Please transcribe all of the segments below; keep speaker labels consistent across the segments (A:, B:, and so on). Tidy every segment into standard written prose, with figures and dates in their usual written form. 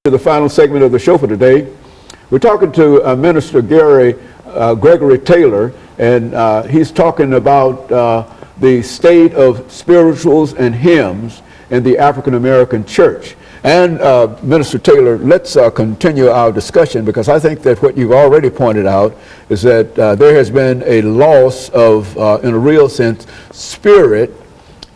A: To the final segment of the show for today. We're talking to Minister Gregory Taylor, and he's talking about the state of spirituals and hymns in the African American church. And Minister Taylor, let's continue our discussion, because I think that what you've already pointed out is that there has been a loss of, in a real sense, spirit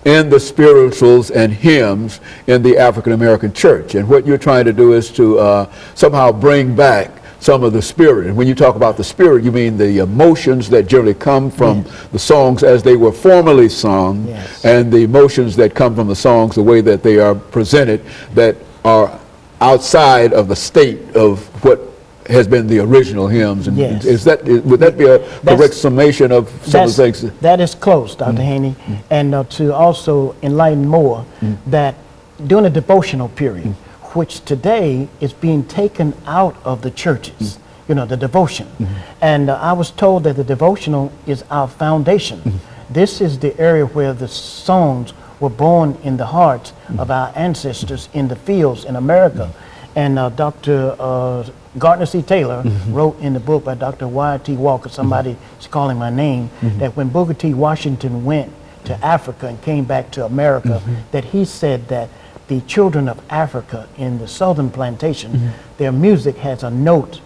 A: in the spirituals and hymns in the African American church. And what you're trying to do is to somehow bring back some of the spirit. And when you talk about the spirit, you mean the emotions that generally come from the songs as they were formerly sung, and the emotions that come from the songs the way that they are presented, that are outside of the state of what has been the original hymns. And would that be a correct summation of some of the things?
B: That is close, Dr. Haney. And to also enlighten more, that during a devotional period, which today is being taken out of the churches, you know, the devotion. And I was told that the devotional is our foundation. This is the area where the songs were born in the hearts of our ancestors in the fields in America. And Dr. Gardner C. Taylor wrote in the book by Dr. Y.T. Walker, somebody is calling my name, that when Booker T. Washington went to Africa and came back to America, that he said that the children of Africa in the southern plantation, their music has a note,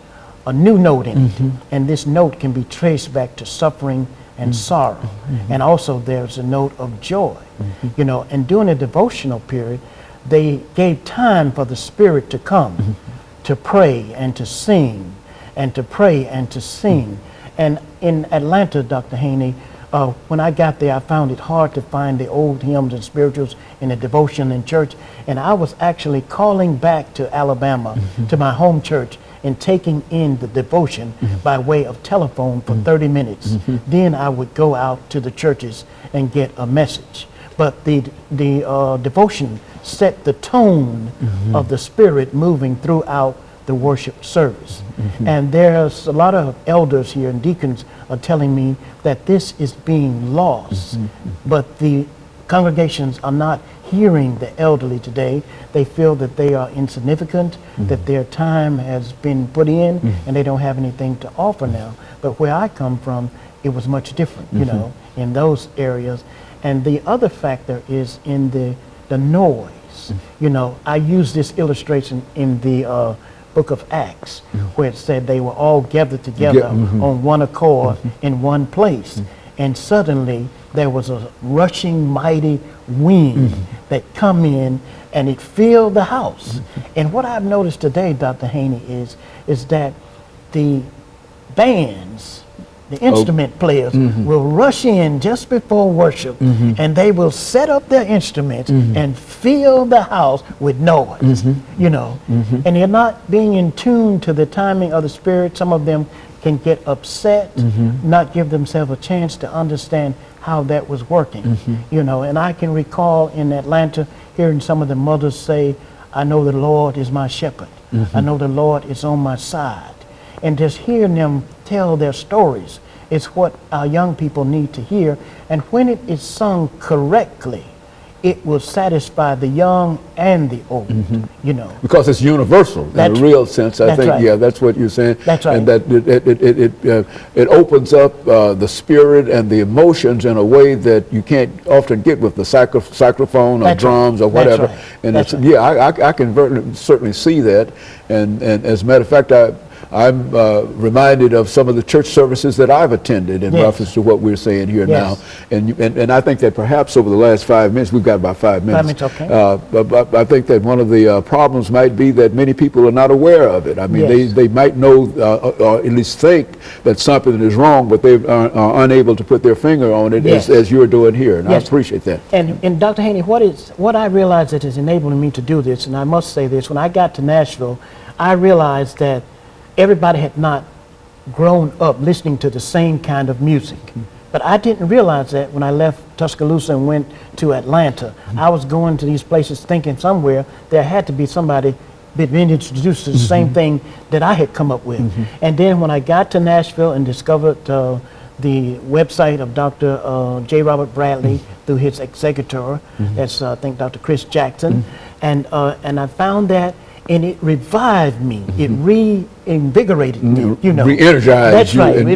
B: a new note in it, and this note can be traced back to suffering and sorrow, and also there's a note of joy, you know. And during a devotional period, they gave time for the Spirit to come, to pray and to sing, and to pray and to sing. And in Atlanta, Dr. Haney, when I got there, I found it hard to find the old hymns and spirituals in the devotion in church. And I was actually calling back to Alabama, to my home church, and taking in the devotion by way of telephone for 30 minutes. Then I would go out to the churches and get a message. But the devotion set the tone of the Spirit moving throughout the worship service. And there's a lot of elders here and deacons are telling me that this is being lost, but the congregations are not hearing the elderly today. They feel that they are insignificant, that their time has been put in, and they don't have anything to offer now. But where I come from, it was much different, you know, in those areas. And the other factor is in the noise. You know, I use this illustration in the book of Acts, where it said they were all gathered together on one accord in one place. And suddenly there was a rushing mighty wind that come in, and it filled the house. And what I've noticed today, Dr. Haney, is that the bands, the instrument players will rush in just before worship, and they will set up their instruments and fill the house with noise, you know. And they're not being in tune to the timing of the Spirit. Some of them can get upset, not give themselves a chance to understand how that was working, you know. And I can recall in Atlanta hearing some of the mothers say, I know the Lord is my shepherd. I know the Lord is on my side. And just hearing them tell their stories is what our young people need to hear. And when it is sung correctly, it will satisfy the young and the old, you know. Because
A: it's universal in a real sense. I think, yeah, that's what you're saying.
B: That's right.
A: And that it opens up the spirit and the emotions in a way that you can't often get with the saxophone or drums or whatever. And it's, yeah, I can certainly see that. And as a matter of fact, I'm reminded of some of the church services that I've attended in reference to what we're saying here now. And I think that perhaps over the last 5 minutes, we've got about 5 minutes. But I think that one of the problems might be that many people are not aware of it. I mean, they might know or at least think that something is wrong, but they are unable to put their finger on it as you're doing here. And I appreciate that.
B: And Dr. Haney, what I realized that is enabling me to do this, and I must say this, when I got to Nashville, I realized that everybody had not grown up listening to the same kind of music. But I didn't realize that when I left Tuscaloosa and went to Atlanta. I was going to these places thinking somewhere there had to be somebody being introduced to the same thing that I had come up with. And then when I got to Nashville and discovered the website of Dr. J. Robert Bradley through his executor, that's I think Dr. Chris Jackson, and I found that and it revived me. It reinvigorated me. You know,
A: Re-energized
B: that's
A: you
B: right.
A: and-